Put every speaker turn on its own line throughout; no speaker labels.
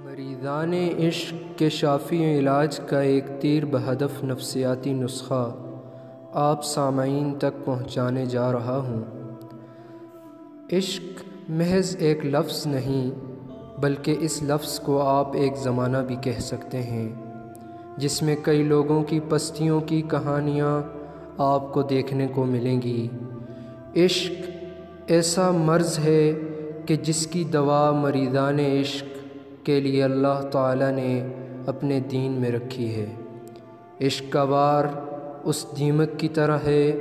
مریضان عشق کے شافی علاج کا ایک تیر بہدف نفسیاتی نسخہ آپ سامعین تک پہنچانے جا رہا ہوں۔ عشق محض ایک لفظ نہیں، بلکہ اس لفظ کو آپ ایک زمانہ بھی کہہ سکتے ہیں، جس میں کئی لوگوں کی پستیوں کی کہانیاں آپ کو دیکھنے کو ملیں گی۔ عشق ایسا مرض ہے کہ جس کی دوا مریضان عشق کے لیے اللہ تعالیٰ نے اپنے دین میں رکھی ہے۔ عشق کا وار اس دیمک کی طرح ہے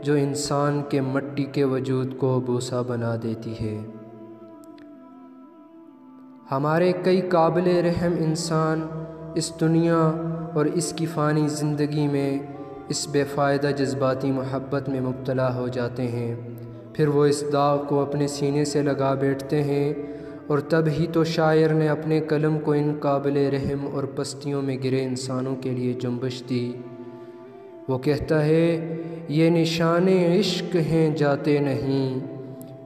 جو انسان کے مٹی کے وجود کو بوسہ بنا دیتی ہے۔ ہمارے کئی قابل رحم انسان اس دنیا اور اس کی فانی زندگی میں اس بے فائدہ جذباتی محبت میں مبتلا ہو جاتے ہیں، پھر وہ اس داغ کو اپنے سینے سے لگا بیٹھتے ہیں، اور تب ہی تو شاعر نے اپنے قلم کو ان قابل رحم اور پستیوں میں گرے انسانوں کے لیے جنبش دی۔ وہ کہتا ہے، یہ نشان عشق ہیں جاتے نہیں،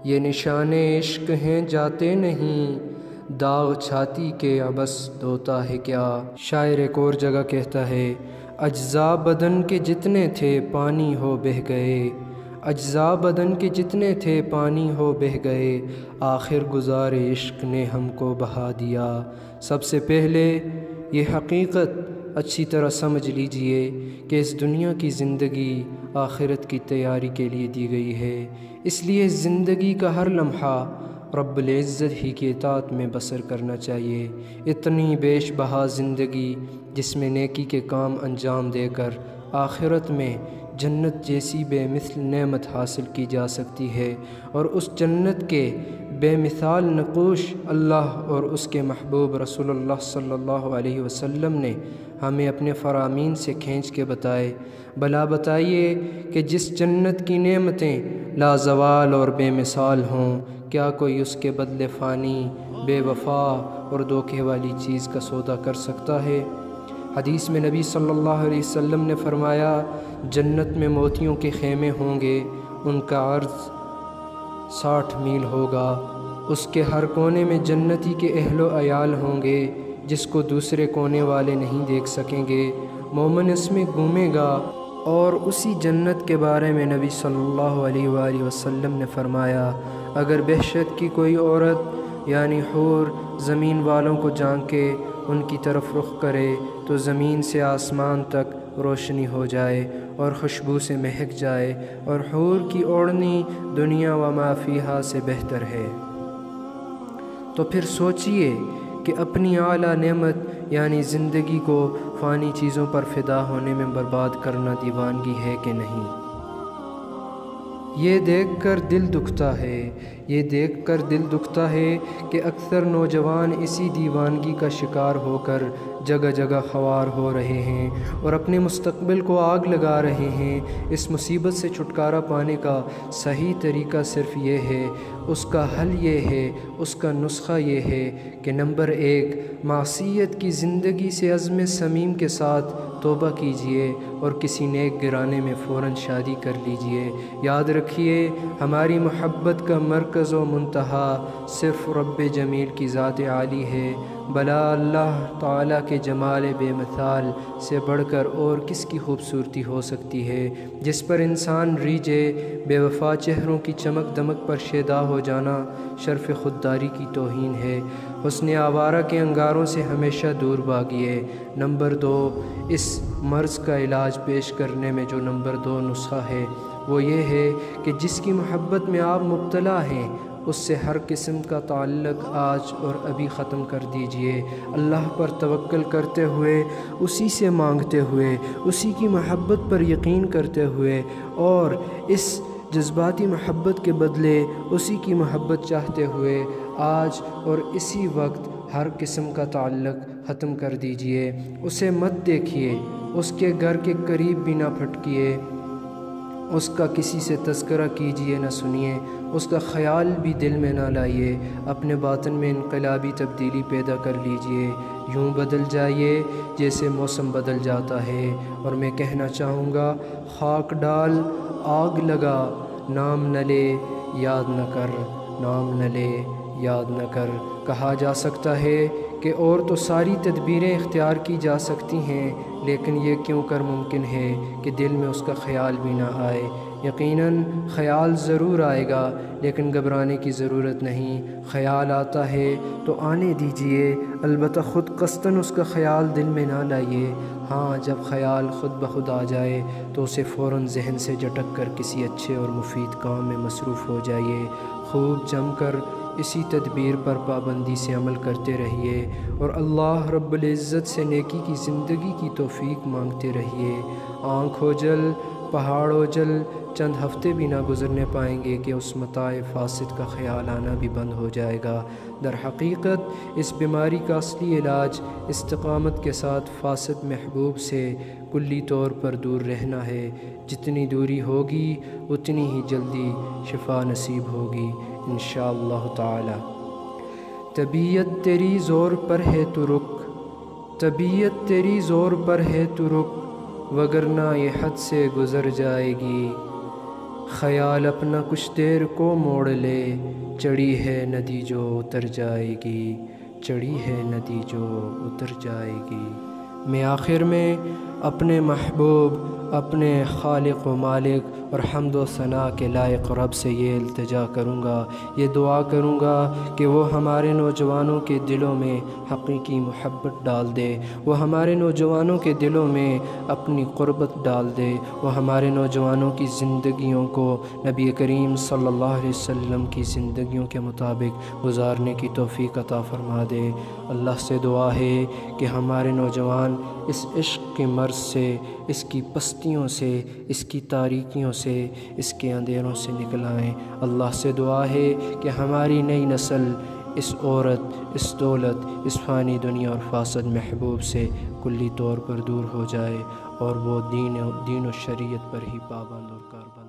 یہ نشان عشق ہیں جاتے نہیں، داغ چھاتی کے عبث دھوتا ہے کیا۔ شاعر ایک اور جگہ کہتا ہے، اجزاء بدن کے جتنے تھے پانی ہو بہہ گئے، اجزاء بدن کے جتنے تھے پانی ہو بہہ گئے، آخر گزار عشق نے ہم کو بہا دیا۔ سب سے پہلے یہ حقیقت اچھی طرح سمجھ لیجئے کہ اس دنیا کی زندگی آخرت کی تیاری کے لیے دی گئی ہے، اس لیے زندگی کا ہر لمحہ رب العزت ہی کی اطاعت میں بسر کرنا چاہیے۔ اتنی بیش بہا زندگی جس میں نیکی کے کام انجام دے کر آخرت میں جنت جیسی بے مثل نعمت حاصل کی جا سکتی ہے، اور اس جنت کے بے مثال نقوش اللہ اور اس کے محبوب رسول اللہ صلی اللہ علیہ وسلم نے ہمیں اپنے فرامین سے کھینچ کے بتائے۔ بھلا بتائیے کہ جس جنت کی نعمتیں لازوال اور بے مثال ہوں، کیا کوئی اس کے بدلے فانی، بے وفا اور دھوکے والی چیز کا سودا کر سکتا ہے؟ حدیث میں نبی صلی اللہ علیہ وسلم نے فرمایا، جنت میں موتیوں کے خیمے ہوں گے، ان کا عرض 60 میل ہوگا، اس کے ہر کونے میں جنتی کے اہل و عیال ہوں گے جس کو دوسرے کونے والے نہیں دیکھ سکیں گے۔ مومن اس میں گھومے گا، اور اسی جنت کے بارے میں نبی صلی اللہ علیہ وآلہ وسلم نے فرمایا، اگر بہشت کی کوئی عورت یعنی حور زمین والوں کو جان کے ان کی طرف رخ کرے تو زمین سے آسمان تک روشنی ہو جائے اور خوشبو سے مہک جائے، اور حور کی اوڑھنی دنیا و ما فیہا سے بہتر ہے۔ تو پھر سوچئے کہ اپنی اعلیٰ نعمت یعنی زندگی کو فانی چیزوں پر فدا ہونے میں برباد کرنا دیوانگی ہے کہ نہیں؟ یہ دیکھ کر دل دکھتا ہے، یہ دیکھ کر دل دکھتا ہے کہ اکثر نوجوان اسی دیوانگی کا شکار ہو کر جگہ جگہ خوار ہو رہے ہیں اور اپنے مستقبل کو آگ لگا رہے ہیں۔ اس مصیبت سے چھٹکارا پانے کا صحیح طریقہ صرف یہ ہے، اس کا حل یہ ہے، اس کا نسخہ یہ ہے کہ نمبر 1، معصیت کی زندگی سے عزم صمیم کے ساتھ توبہ کیجئے اور کسی نیک گرانے میں فوراً شادی کر لیجئے۔ یاد رکھیے، ہماری محبت کا مرکز و منتہا صرف رب جمیل کی ذات عالی ہے، بلا اللہ تعالیٰ کے جمال بے مثال سے بڑھ کر اور کس کی خوبصورتی ہو سکتی ہے، جس پر انسان ریجے۔ بے وفا چہروں کی چمک دمک پر شیدا ہو جانا شرف خودداری کی توہین ہے۔ حسن آوارہ کے انگاروں سے ہمیشہ دور بھاگیے۔ نمبر 2، اس مرض کا علاج پیش کرنے میں جو نمبر 2 نسخہ ہے وہ یہ ہے کہ جس کی محبت میں آپ مبتلا ہیں اس سے ہر قسم کا تعلق آج اور ابھی ختم کر دیجئے۔ اللہ پر توکل کرتے ہوئے، اسی سے مانگتے ہوئے، اسی کی محبت پر یقین کرتے ہوئے، اور اس جذباتی محبت کے بدلے اسی کی محبت چاہتے ہوئے آج اور اسی وقت ہر قسم کا تعلق ختم کر دیجئے۔ اسے مت دیکھیے، اس کے گھر کے قریب بھی نہ پھٹکیے، اس کا کسی سے تذکرہ کیجئے نہ سنیے، اس کا خیال بھی دل میں نہ لائیے۔ اپنے باطن میں انقلابی تبدیلی پیدا کر لیجئے، یوں بدل جائیے جیسے موسم بدل جاتا ہے۔ اور میں کہنا چاہوں گا، خاک ڈال آگ لگا، نام نہ لے یاد نہ کر، نام نہ لے یاد نہ کر۔ کہا جا سکتا ہے کہ اور تو ساری تدبیریں اختیار کی جا سکتی ہیں، لیکن یہ کیوں کر ممکن ہے کہ دل میں اس کا خیال بھی نہ آئے؟ یقیناً خیال ضرور آئے گا، لیکن گھبرانے کی ضرورت نہیں۔ خیال آتا ہے تو آنے دیجئے، البتہ خود قصداً اس کا خیال دل میں نہ لائیے۔ ہاں، جب خیال خود بخود آ جائے تو اسے فوراً ذہن سے جھٹک کر کسی اچھے اور مفید کام میں مصروف ہو جائیے۔ خوب جم کر اسی تدبیر پر پابندی سے عمل کرتے رہیے اور اللہ رب العزت سے نیکی کی زندگی کی توفیق مانگتے رہیے۔ آنکھ اوجل پہاڑ اوجل، چند ہفتے بھی نہ گزرنے پائیں گے کہ اس متاع فاسد کا خیال آنا بھی بند ہو جائے گا۔ در حقیقت اس بیماری کا اصلی علاج استقامت کے ساتھ فاسد محبوب سے کلی طور پر دور رہنا ہے۔ جتنی دوری ہوگی اتنی ہی جلدی شفا نصیب ہوگی انشاءاللہ تعالی۔ طبیعت تیری زور پر ہے تو رک، طبیعت تیری زور پر ہے تو رک، وگرنہ یہ حد سے گزر جائے گی۔ خیال اپنا کچھ دیر کو موڑ لے، چڑھی ہے ندی جو اتر جائے گی، چڑھی ہے ندی جو اتر جائے گی۔ میں آخر میں اپنے محبوب، اپنے خالق و مالک اور حمد و ثنا کے لائق رب سے یہ التجا کروں گا، یہ دعا کروں گا کہ وہ ہمارے نوجوانوں کے دلوں میں حقیقی محبت ڈال دے، وہ ہمارے نوجوانوں کے دلوں میں اپنی قربت ڈال دے، وہ ہمارے نوجوانوں کی زندگیوں کو نبی کریم صلی اللہ علیہ وسلم کی زندگیوں کے مطابق گزارنے کی توفیق عطا فرما دے۔ اللہ سے دعا ہے کہ ہمارے نوجوان اس عشق کے مرض سے، اس کی پستیوں سے، اس کی تاریکیوں سے، اس کے اندھیروں سے نکل آئیں۔ اللہ سے دعا ہے کہ ہماری نئی نسل اس عورت، اس دولت، اس فانی دنیا اور فاسد محبوب سے کلی طور پر دور ہو جائے اور وہ دین و شریعت پر ہی پابند اور کاربند